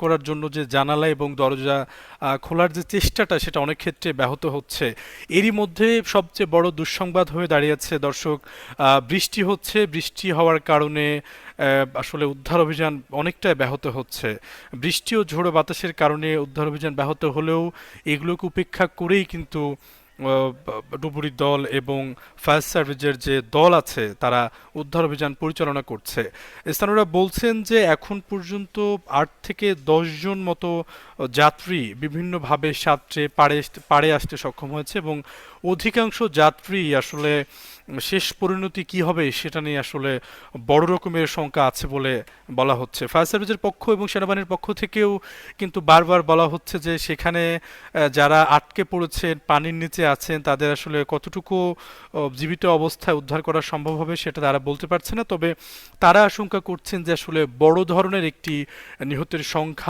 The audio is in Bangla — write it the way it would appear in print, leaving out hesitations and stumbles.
করার জন্য যে জানালা এবং দরজা খোলার যে চেষ্টাটা সেটা অনেক ক্ষেত্রে ব্যাহত হচ্ছে। এরই মধ্যে সবচেয়ে বড় দুঃসংবাদ হয়ে দাঁড়িয়েছে দর্শক, বৃষ্টি হচ্ছে, বৃষ্টি হওয়ার কারণে আসলে উদ্ধার অভিযান অনেকটাই ব্যাহত হচ্ছে। বৃষ্টি ও ঝোড়ো বাতাসের কারণে উদ্ধার অভিযান ব্যাহত হলেও এগুলোকে উপেক্ষা করেই কিন্তু ডুবুরি দল এবং ফায়ার সার্ভিসের যে দল আছে তারা উদ্ধার অভিযান পরিচালনা করছে। স্থানীয়রা বলছেন যে এখন পর্যন্ত 8 থেকে 10 জন মতো যাত্রী বিভিন্নভাবে সাঁতরে পাড়ে আসতে সক্ষম হয়েছে এবং অধিকাংশ যাত্রী আসলে শেষ পরিণতি কি হবে সেটা নিয়ে আসলে বড় রকমের শঙ্কা আছে বলে বলা হচ্ছে। ফায়ার সার্ভিসের পক্ষ এবং সেনাবাহিনীর পক্ষ থেকেও কিন্তু বারবার বলা হচ্ছে যে সেখানে যারা আটকে পড়েছেন, পানির নিচে আছেন, তাদের আসলে কতটুকু জীবিত অবস্থায় উদ্ধার করা সম্ভব হবে সেটা তারা বলতে পারছে না। তবে তারা আশঙ্কা করছেন যে আসলে বড় ধরনের একটি নিহতের সংখ্যা